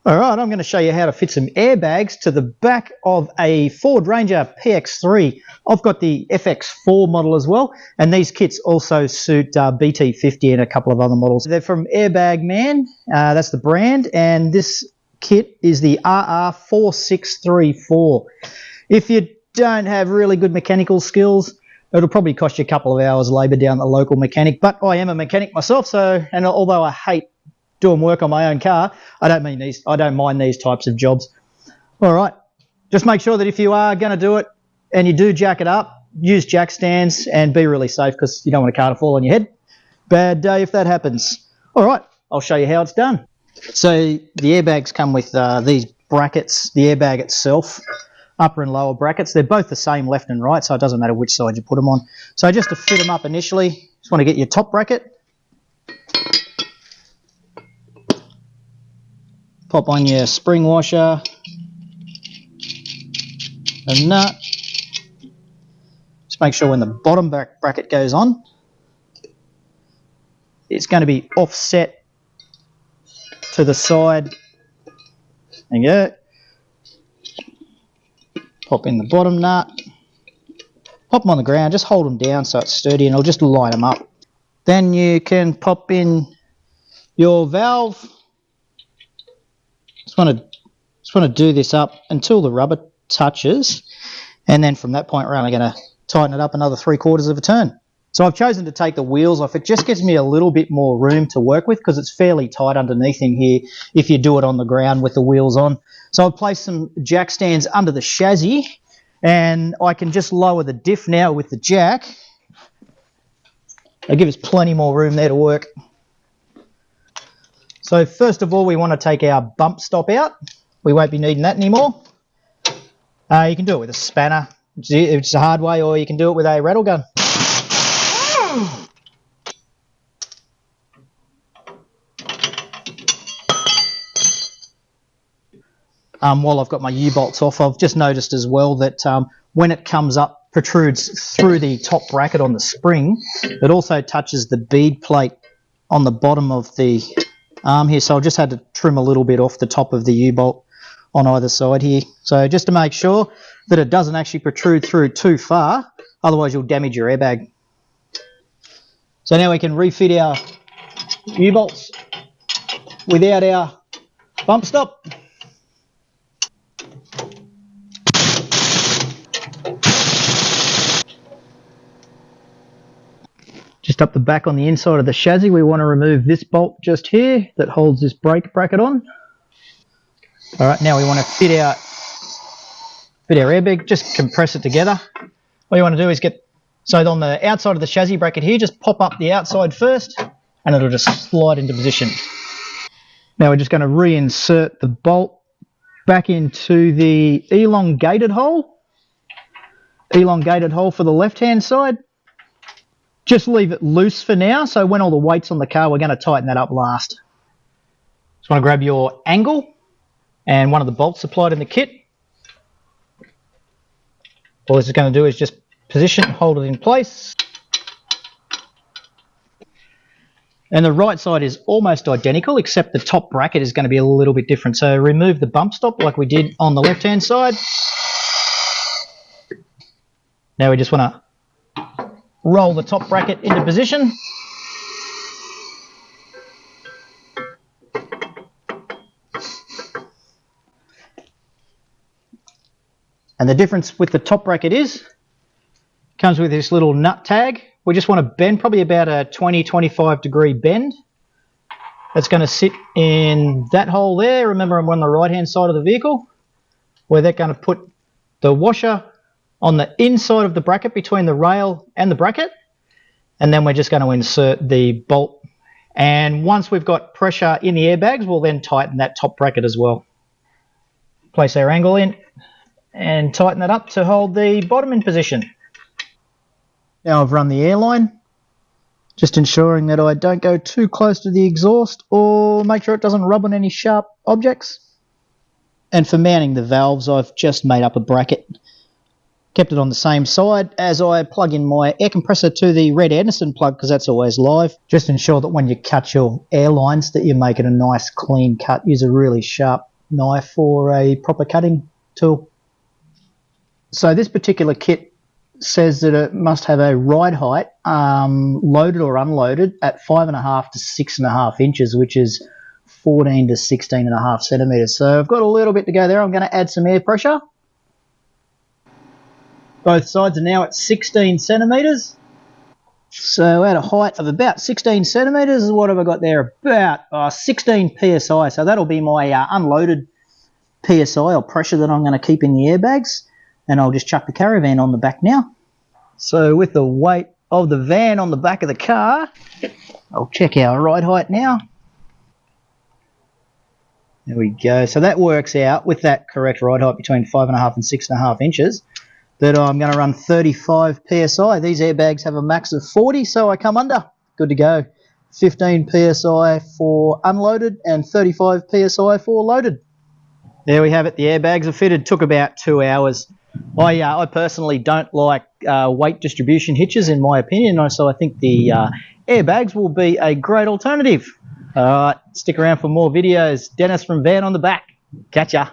Alright, I'm going to show you how to fit some airbags to the back of a Ford Ranger PX3. I've got the FX4 model as well, and these kits also suit BT50 and a couple of other models. They're from Airbag Man, that's the brand, and this kit is the RR4634. If you don't have really good mechanical skills, it'll probably cost you a couple of hours labour down at the local mechanic, but I am a mechanic myself, and although I hate doing work on my own car, I don't mind these types of jobs. All right, just make sure that if you are going to do it and you do jack it up, use jack stands and be really safe, because you don't want a car to fall on your head. Bad day if that happens. All right, I'll show you how it's done. So the airbags come with these brackets, the airbag itself, upper and lower brackets. They're both the same left and right, so it doesn't matter which side you put them on. So just to fit them up initially, just want to get your top bracket, pop on your spring washer, a nut. Just make sure when the bottom bracket goes on, it's going to be offset to the side. There you go. Pop in the bottom nut, pop them on the ground, just hold them down so it's sturdy, and it'll just line them up. Then you can pop in your valve. Just want to do this up until the rubber touches, and then from that point we're only going to tighten it up another 3/4 of a turn. So I've chosen to take the wheels off. It just gives me a little bit more room to work with, because it's fairly tight underneath in here if you do it on the ground with the wheels on. So I've placed some jack stands under the chassis, and I can just lower the diff now with the jack. It'll give us plenty more room there to work. So first of all, we want to take our bump stop out. We won't be needing that anymore. You can do it with a spanner, which is a hard way, or you can do it with a rattle gun. While I've got my U-bolts off, I've just noticed as well that when it comes up, protrudes through the top bracket on the spring, it also touches the bead plate on the bottom of the arm here, so I've just had to trim a little bit off the top of the U-bolt on either side here. So just to make sure that it doesn't actually protrude through too far, otherwise you'll damage your airbag. So now we can refit our U-bolts without our bump stop. Just up the back on the inside of the chassis, we want to remove this bolt just here that holds this brake bracket on. All right, now we want to fit our airbag, just compress it together. What you want to do is so on the outside of the chassis bracket here, just pop up the outside first, and it'll just slide into position. Now we're just going to reinsert the bolt back into the elongated hole for the left-hand side. Just leave it loose for now, so when all the weight's on the car, we're going to tighten that up last. Just want to grab your angle and one of the bolts supplied in the kit. All this is going to do is just position, hold it in place. And the right side is almost identical, except the top bracket is going to be a little bit different. So remove the bump stop like we did on the left-hand side. Now we just want to roll the top bracket into position. And the difference with the top bracket comes with this little nut tag. We just want to bend probably about a 20-25 degree bend. That's going to sit in that hole there. Remember, I'm on the right hand side of the vehicle, where they're going to put the washer on the inside of the bracket between the rail and the bracket, and then we're just going to insert the bolt, and once we've got pressure in the airbags, we'll then tighten that top bracket as well. Place our angle in and tighten that up to hold the bottom in position. Now I've run the airline, just ensuring that I don't go too close to the exhaust or make sure it doesn't rub on any sharp objects. And for mounting the valves, I've just made up a bracket. Kept it on the same side as I plug in my air compressor to the red Anderson plug, because that's always live. Just ensure that when you cut your air lines that you make it a nice clean cut. Use a really sharp knife or a proper cutting tool. So this particular kit says that it must have a ride height, loaded or unloaded, at 5.5 to 6.5 inches, which is 14 to 16.5 centimetres. So I've got a little bit to go there. I'm going to add some air pressure. Both sides are now at 16 centimetres. So at a height of about 16 centimetres, what have I got there? About 16 psi. So that'll be my unloaded psi or pressure that I'm going to keep in the airbags. And I'll just chuck the caravan on the back now. So with the weight of the van on the back of the car, I'll check our ride height now. There we go. So that works out with that correct ride height between 5.5 and 6.5 inches. That I'm going to run 35 psi. These airbags have a max of 40, so I come under. Good to go. 15 psi for unloaded and 35 psi for loaded. There we have it. The airbags are fitted. Took about 2 hours. I personally don't like weight distribution hitches, in my opinion, so I think the airbags will be a great alternative. All right, stick around for more videos. Dennis from Van on the Back. Catch ya.